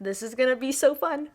This is gonna be so fun.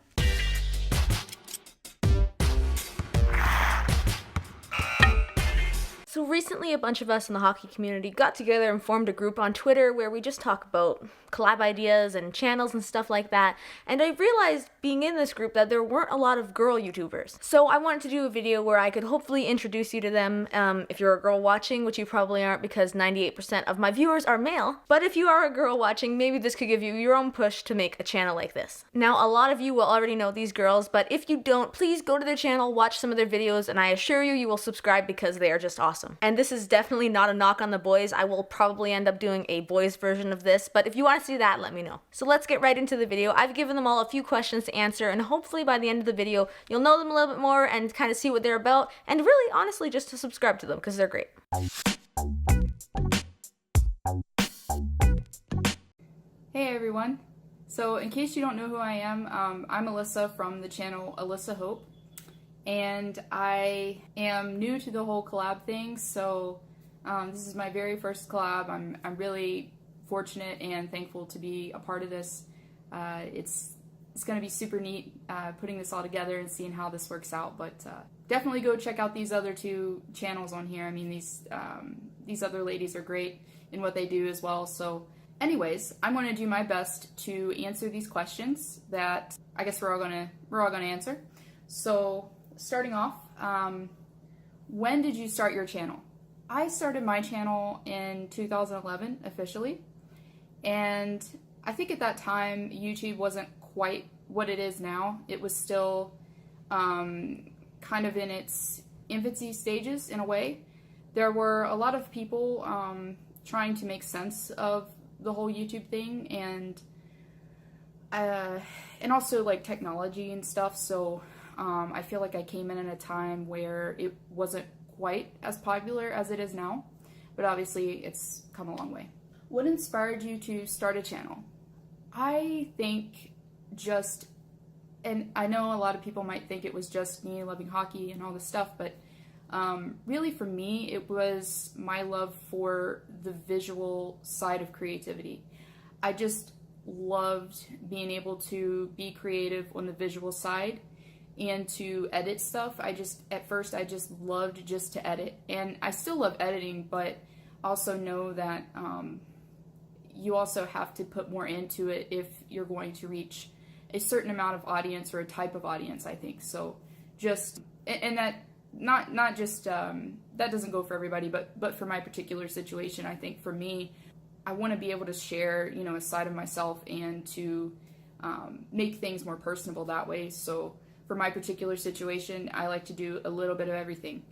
So recently a bunch of us in the hockey community got together and formed a group on Twitter where we just talk about collab ideas and channels and stuff like that. And I realized being in this group that there weren't a lot of girl YouTubers. So I wanted to do a video where I could hopefully introduce you to them if you're a girl watching, which you probably aren't because 98% of my viewers are male. But if you are a girl watching, maybe this could give you your own push to make a channel like this. Now, a lot of you will already know these girls, but if you don't, please go to their channel, watch some of their videos, and I assure you, you will subscribe because they are just awesome. And this is definitely not a knock on the boys. I will probably end up doing a boys version of this, but if you want to see that, let me know. So let's get right into the video. I've given them all a few questions to answer, and hopefully by the end of the video, you'll know them a little bit more and kind of see what they're about, and really, honestly, just to subscribe to them because they're great. Hey everyone. So in case you don't know who I am, I'm Alyssa from the channel Alyssa Hope. And I am new to the whole collab thing, so this is my very first collab. I'm really fortunate and thankful to be a part of this. It's going to be super neat putting this all together and seeing how this works out. But definitely go check out these other two channels on here. I mean, these other ladies are great in what they do as well. So, anyways, I'm going to do my best to answer these questions that I guess we're all gonna answer. So, starting off, when did you start your channel? I started my channel in 2011 officially, and I think at that time YouTube wasn't quite what it is now. It was still kind of in its infancy stages in a way. There were a lot of people trying to make sense of the whole YouTube thing, and also like technology and stuff. So I feel like I came in at a time where it wasn't quite as popular as it is now, but obviously it's come a long way. What inspired you to start a channel? I think and I know a lot of people might think it was just me loving hockey and all this stuff, but really for me, it was my love for the visual side of creativity. I just loved being able to be creative on the visual side and to edit stuff. At first I just loved just to edit, and I still love editing, but also know that you also have to put more into it if you're going to reach a certain amount of audience or a type of audience, I think. So and that not just that doesn't go for everybody, but for my particular situation, I think for me, I want to be able to share, a side of myself and to make things more personable that way. So for my particular situation, I like to do a little bit of everything.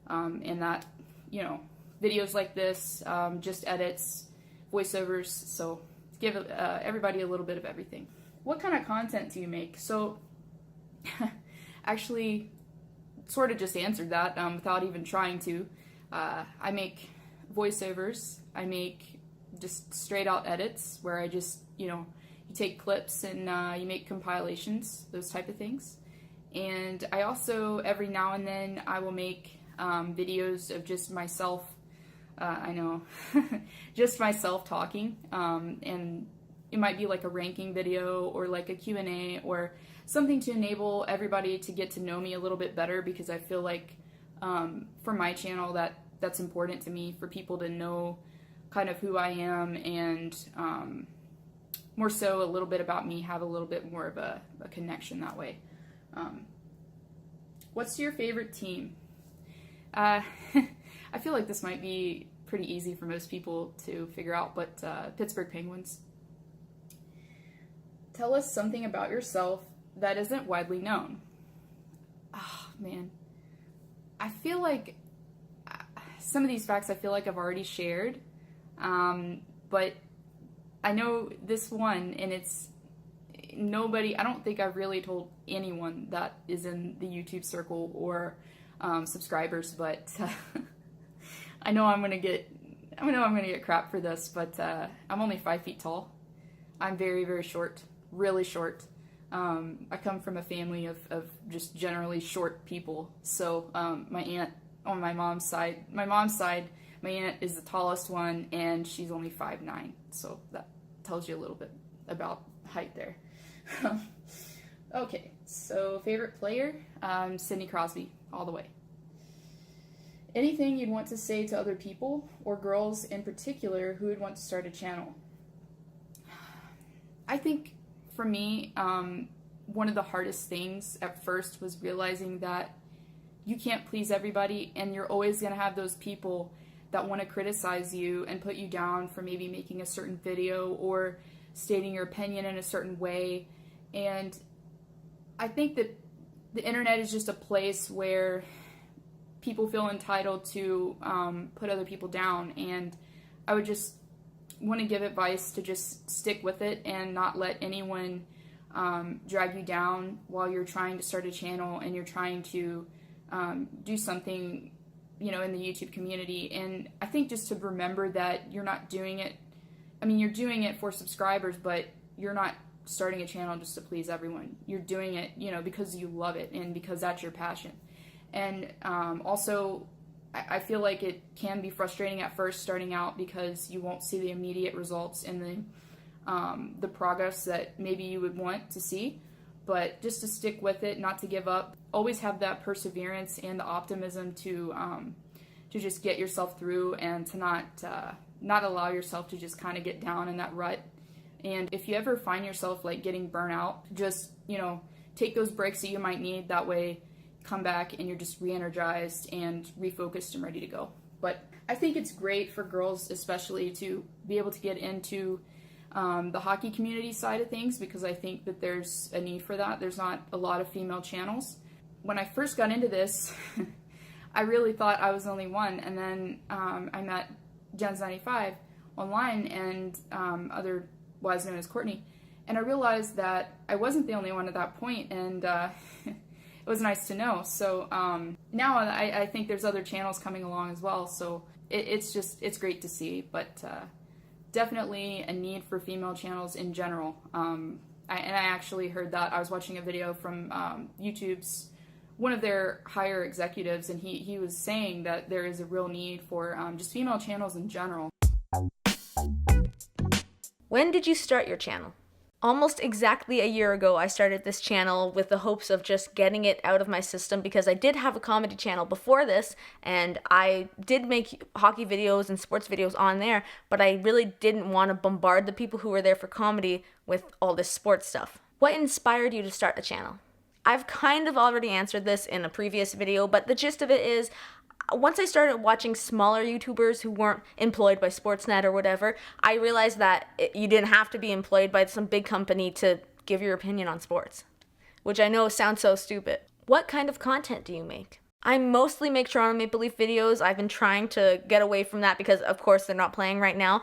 And that, videos like this, just edits, voiceovers, so give everybody a little bit of everything. What kind of content do you make? So, actually, sort of just answered that without even trying to. I make voiceovers. I make just straight out edits where I just, you take clips and you make compilations, those type of things. And I also, every now and then, I will make videos of just myself, just myself talking, and it might be like a ranking video or like a Q&A or something to enable everybody to get to know me a little bit better, because I feel like for my channel that's important to me, for people to know kind of who I am, and more so a little bit about me, have a little bit more of a connection that way. What's your favorite team? I feel like this might be pretty easy for most people to figure out, but Pittsburgh Penguins. Tell us something about yourself that isn't widely known. Oh, man. I feel like some of these facts I feel like I've already shared, but I know this one, and it's I don't think I've really told anyone that is in the YouTube circle or subscribers, but I know I'm gonna get crap for this, but I'm only 5 feet tall. I'm very, very short, really short. I come from a family of just generally short people. So my aunt on my mom's side, my aunt is the tallest one, and she's only 5'9". So that tells you a little bit about height there. Okay, so favorite player? Sidney Crosby, all the way. Anything you'd want to say to other people, or girls in particular, who would want to start a channel? I think for me, one of the hardest things at first was realizing that you can't please everybody, and you're always going to have those people that want to criticize you and put you down for maybe making a certain video or stating your opinion in a certain way. And I think that the internet is just a place where people feel entitled to put other people down, and I would just want to give advice to just stick with it and not let anyone drag you down while you're trying to start a channel and you're trying to do something, you know, in the YouTube community. And I think just to remember that you're not doing it, I mean, you're doing it for subscribers, but you're not starting a channel just to please everyone. You're doing it, you know, because you love it and because that's your passion. And also, I feel like it can be frustrating at first starting out because you won't see the immediate results and the progress that maybe you would want to see. But just to stick with it, not to give up, always have that perseverance and the optimism to just get yourself through and to not allow yourself to just kind of get down in that rut. And if you ever find yourself like getting burnt out, just, you know, take those breaks that you might need. That way, come back and you're just re-energized and refocused and ready to go. But I think it's great for girls especially to be able to get into the hockey community side of things, because I think that there's a need for that. There's not a lot of female channels. When I first got into this, I really thought I was the only one, and then I met Jens95 online and otherwise known as Courtney, and I realized that I wasn't the only one at that point, and it was nice to know. So now I think there's other channels coming along as well, so it's great to see. But definitely a need for female channels in general. I actually heard that. I was watching a video from YouTube's, one of their higher executives, and he was saying that there is a real need for just female channels in general. When did you start your channel? Almost exactly a year ago, I started this channel with the hopes of just getting it out of my system, because I did have a comedy channel before this, and I did make hockey videos and sports videos on there, but I really didn't want to bombard the people who were there for comedy with all this sports stuff. What inspired you to start the channel? I've kind of already answered this in a previous video, but the gist of it is, once I started watching smaller YouTubers who weren't employed by Sportsnet or whatever, I realized that you didn't have to be employed by some big company to give your opinion on sports, which I know sounds so stupid. What kind of content do you make? I mostly make Toronto Maple Leaf videos. I've been trying to get away from that because, of course, they're not playing right now.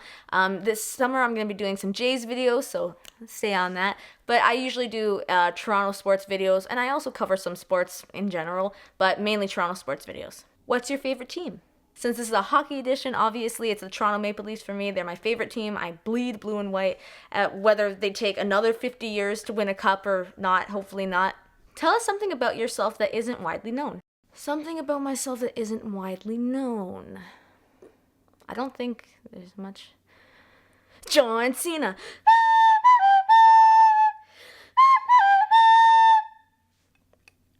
This summer, I'm going to be doing some Jays videos, so stay on that. But I usually do Toronto sports videos, and I also cover some sports in general, but mainly Toronto sports videos. What's your favorite team? Since this is a hockey edition, obviously it's the Toronto Maple Leafs for me. They're my favorite team. I bleed blue and white. Whether they take another 50 years to win a cup or not, hopefully not. Tell us something about yourself that isn't widely known. Something about myself that isn't widely known. I don't think there's much. John Cena.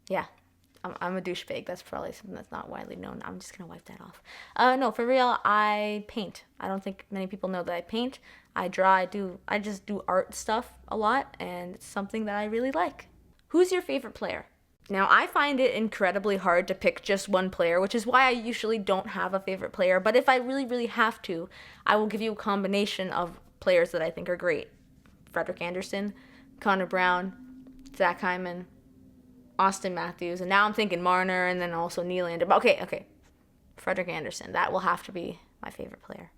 Yeah. I'm a douchebag. That's probably something that's not widely known. I'm just gonna wipe that off. No, for real, I paint. I don't think many people know that I paint. I draw. I just do art stuff a lot, and it's something that I really like. Who's your favorite player? Now, I find it incredibly hard to pick just one player, which is why I usually don't have a favorite player. But if I really, really have to, I will give you a combination of players that I think are great. Frederik Andersen, Connor Brown, Zach Hyman, Austin Matthews, and now I'm thinking Marner, and then also Nylander. Okay. Frederik Andersen. That will have to be my favorite player.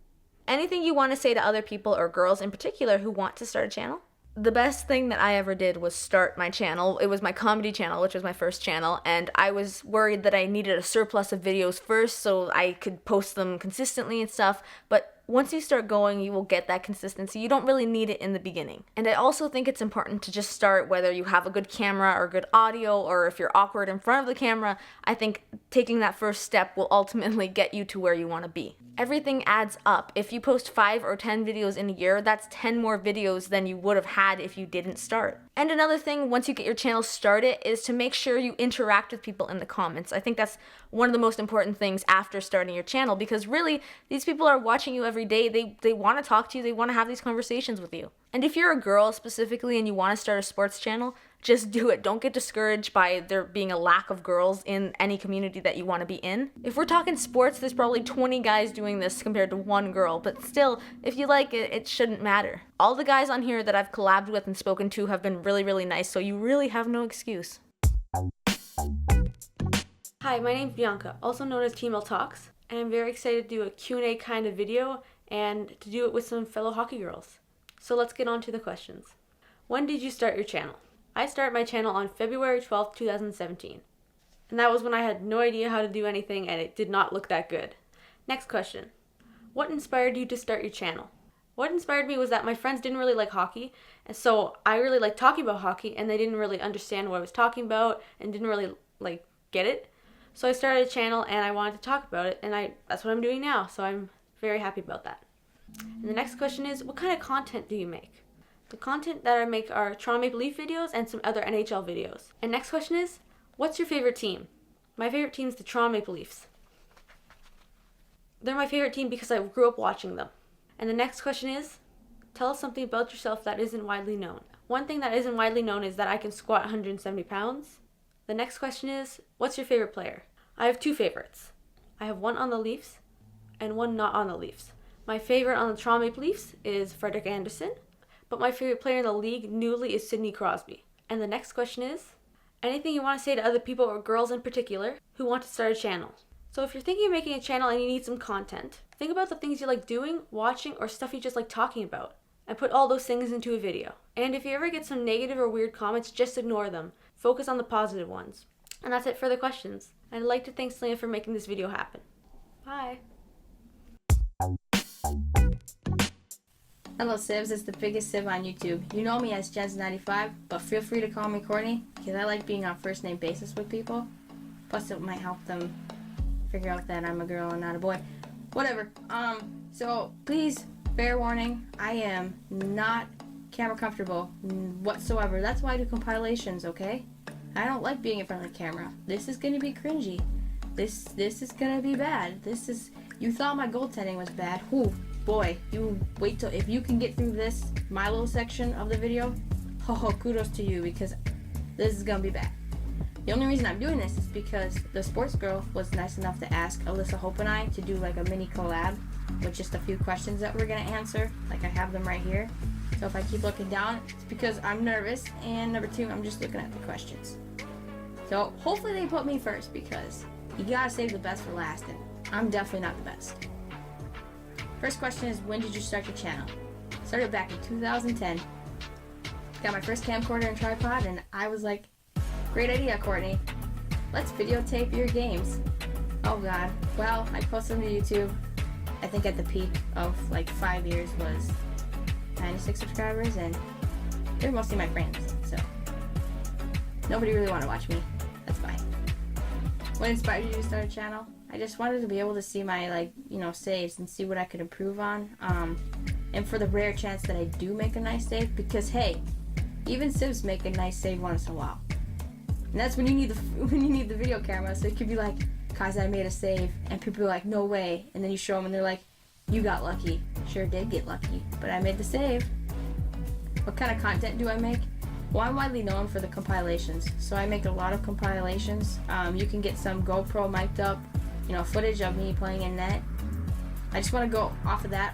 Anything you want to say to other people, or girls in particular, who want to start a channel? The best thing that I ever did was start my channel. It was my comedy channel, which was my first channel, and I was worried that I needed a surplus of videos first so I could post them consistently and stuff, but once you start going, you will get that consistency. You don't really need it in the beginning. And I also think it's important to just start, whether you have a good camera or good audio, or if you're awkward in front of the camera. I think taking that first step will ultimately get you to where you want to be. Everything adds up. If you post 5 or 10 videos in a year, that's 10 more videos than you would have had if you didn't start. And another thing, once you get your channel started, is to make sure you interact with people in the comments. I think that's one of the most important things after starting your channel, because really, these people are watching you every day. They want to talk to you. They want to have these conversations with you. And if you're a girl specifically and you want to start a sports channel, just do it. Don't get discouraged by there being a lack of girls in any community that you want to be in. If we're talking sports, there's probably 20 guys doing this compared to one girl, but still, if you like it, it shouldn't matter. All the guys on here that I've collabed with and spoken to have been really, really nice, so you really have no excuse. Hi, my name's Bianca, also known as TML Talks, and I'm very excited to do a Q&A kind of video and to do it with some fellow hockey girls. So let's get on to the questions. When did you start your channel? I started my channel on February 12th, 2017. And that was when I had no idea how to do anything and it did not look that good. Next question. What inspired you to start your channel? What inspired me was that my friends didn't really like hockey, and so I really liked talking about hockey, and they didn't really understand what I was talking about and didn't really get it. So I started a channel and I wanted to talk about it, and that's what I'm doing now, so I'm very happy about that. And the next question is, what kind of content do you make? The content that I make are Toronto Maple Leaf videos and some other NHL videos. And next question is, what's your favorite team? My favorite team is the Toronto Maple Leafs. They're my favorite team because I grew up watching them. And the next question is, tell us something about yourself that isn't widely known. One thing that isn't widely known is that I can squat 170 pounds. The next question is, what's your favorite player? I have two favorites. I have one on the Leafs and one not on the Leafs. My favorite on the Toronto Maple Leafs is Frederik Andersen. But my favorite player in the league newly is Sidney Crosby. And the next question is, anything you want to say to other people or girls in particular who want to start a channel? So if you're thinking of making a channel and you need some content, think about the things you like doing, watching, or stuff you just like talking about, and put all those things into a video. And if you ever get some negative or weird comments, just ignore them. Focus on the positive ones. And that's it for the questions. I'd like to thank Leah for making this video happen. Bye. Hello Sibs, it's the biggest Sib on YouTube. You know me as Jens95, but feel free to call me Courtney, because I like being on first name basis with people. Plus it might help them figure out that I'm a girl and not a boy. Whatever. So please, fair warning, I am not camera comfortable whatsoever. That's why I do compilations, okay? I don't like being in front of the camera. This is gonna be cringy. This is gonna be bad. You thought my goaltending was bad. Whew. Boy, you wait till, if you can get through this, my little section of the video, kudos to you, because this is gonna be bad. The only reason I'm doing this is because the sports girl was nice enough to ask Alyssa Hope and I to do like a mini collab with just a few questions that we're gonna answer. Like I have them right here. So if I keep looking down, it's because I'm nervous, and number two, I'm just looking at the questions. So hopefully they put me first, because you gotta save the best for last, and I'm definitely not the best. First question is, when did you start your channel? Started back in 2010. Got my first camcorder and tripod, and I was like, great idea, Courtney. Let's videotape your games. Oh god. Well, I posted them to YouTube. I think at the peak of like 5 years was 96 subscribers, and they're mostly my friends, so nobody really wanted to watch me. That's fine. What inspired you to start a channel? I just wanted to be able to see my saves and see what I could improve on. And for the rare chance that I do make a nice save, because hey, even Sibs make a nice save once in a while. And that's when you need the video camera, so it could be like, guys, I made a save, and people are like, no way, and then you show them and they're like, you got lucky. Sure did get lucky, but I made the save. What kind of content do I make? Well, I'm widely known for the compilations, so I make a lot of compilations. You can get some GoPro mic'd up, footage of me playing in net. I just want to go off of that.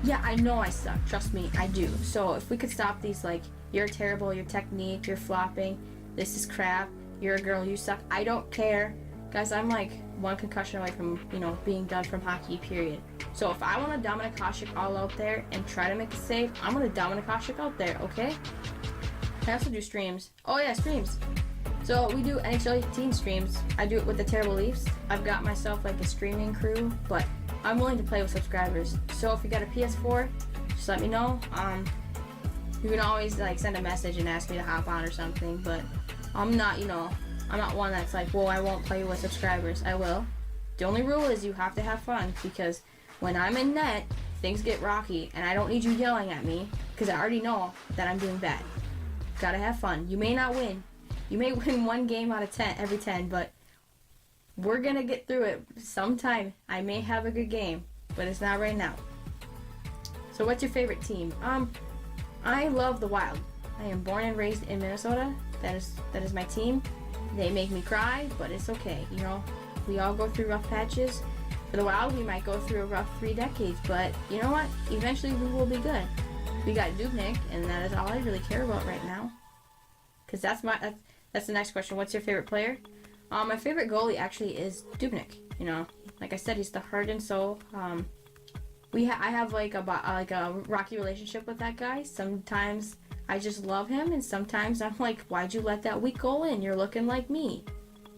Yeah, I know I suck. Trust me, I do. So if we could stop these, like, you're terrible, your technique, you're flopping, this is crap, you're a girl, you suck. I don't care. Guys, I'm like one concussion away from, being done from hockey, period. So if I want to Dominic Hasek all out there and try to make a save, I'm going to Dominic Hasek out there, okay? I also do streams. Oh yeah, streams. So we do NHL team streams. I do it with the Terrible Leafs. I've got myself like a streaming crew, but I'm willing to play with subscribers. So if you got a PS4, just let me know. You can always like send a message and ask me to hop on or something, but I'm not, I'm not one that's like, whoa, I won't play with subscribers. I will. The only rule is you have to have fun, because when I'm in net, things get rocky, and I don't need you yelling at me, because I already know that I'm doing bad. Gotta have fun. You may not win. You may win 1 game out of 10 every 10, but we're gonna get through it sometime. I may have a good game, but it's not right now. So what's your favorite team? I love the Wild. I am born and raised in Minnesota. That is my team. They make me cry, but it's okay. You know, we all go through rough patches. For the Wild, we might go through a rough 3 decades, but you know what? Eventually we will be good. We got Dubnik, and that is all I really care about right now. Cause that's the next question. What's your favorite player? My favorite goalie actually is Dubnik. You know, like I said, he's the heart and soul. I have like a rocky relationship with that guy. Sometimes I just love him, and sometimes I'm like, why'd you let that weak goal in? You're looking like me.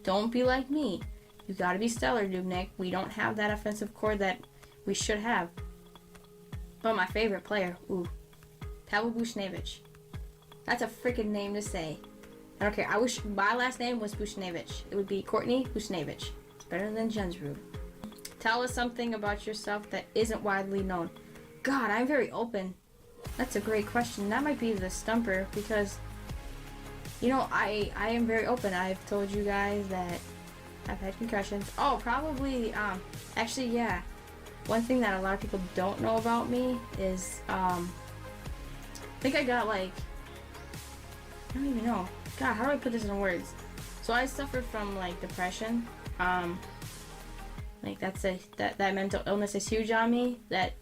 Don't be like me. You gotta be stellar, Dubnik. We don't have that offensive core that we should have. But my favorite player, Pavel Buchnevich. That's a freaking name to say. I don't care. I wish my last name was Buchnevich. It would be Courtney Buchnevich. It's better than Jensrud. Tell us something about yourself that isn't widely known. God, I'm very open. That's a great question. That might be the stumper because, you know, I am very open. I've told you guys that I've had concussions. Oh, probably, actually, yeah. One thing that a lot of people don't know about me is, I think I got like, I don't even know. God, how do I put this in words? So I suffer from like depression. Like that mental illness is huge on me. That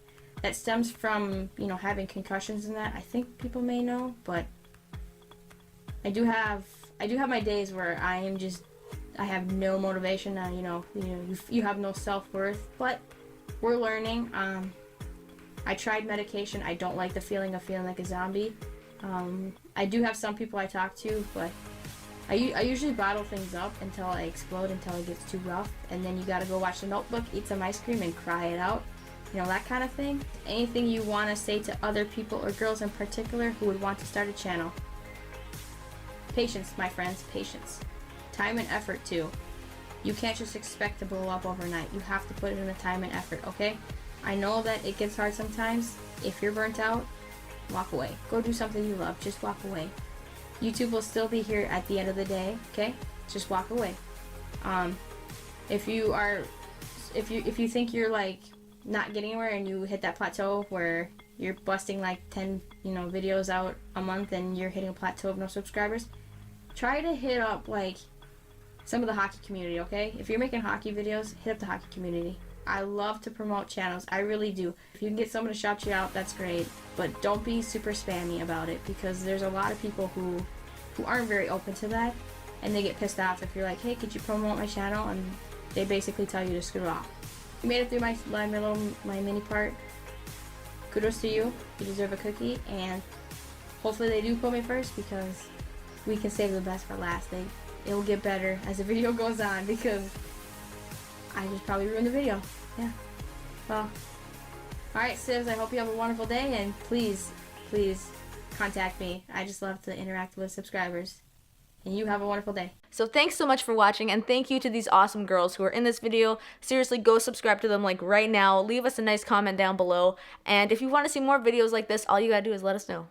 stems from, you know, having concussions and that. I think people may know, but I do have my days where I have no motivation. You have no self-worth, but we're learning. I tried medication. I don't like the feeling of feeling like a zombie. I do have some people I talk to, but I usually bottle things up until I explode, until it gets too rough, and then you gotta go watch The Notebook, eat some ice cream, and cry it out. You know, that kind of thing. Anything you want to say to other people or girls in particular who would want to start a channel? Patience, my friends, patience. Time and effort, too. You can't just expect to blow up overnight. You have to put in the time and effort, okay? I know that it gets hard sometimes. If you're burnt out, walk away. Go do something you love. Just walk away. YouTube will still be here at the end of the day, okay? Just walk away. If you think you're like not getting anywhere and you hit that plateau where you're busting like 10, videos out a month and you're hitting a plateau of no subscribers, try to hit up like some of the hockey community, okay? If you're making hockey videos, hit up the hockey community. I love to promote channels. I really do. If you can get someone to shout you out, that's great. But don't be super spammy about it, because there's a lot of people who aren't very open to that, and they get pissed off if you're like, hey, could you promote my channel? And they basically tell you to screw off. You made it through my mini part. Kudos to you. You deserve a cookie, and hopefully they do put me first, because we can save the best for last. It will get better as the video goes on, because I just probably ruined the video. Yeah. Well, alright, Sivs, I hope you have a wonderful day, and please contact me. I just love to interact with subscribers. And you have a wonderful day. So thanks so much for watching, and thank you to these awesome girls who are in this video. Seriously, go subscribe to them like right now. Leave us a nice comment down below. And if you want to see more videos like this, all you gotta do is let us know.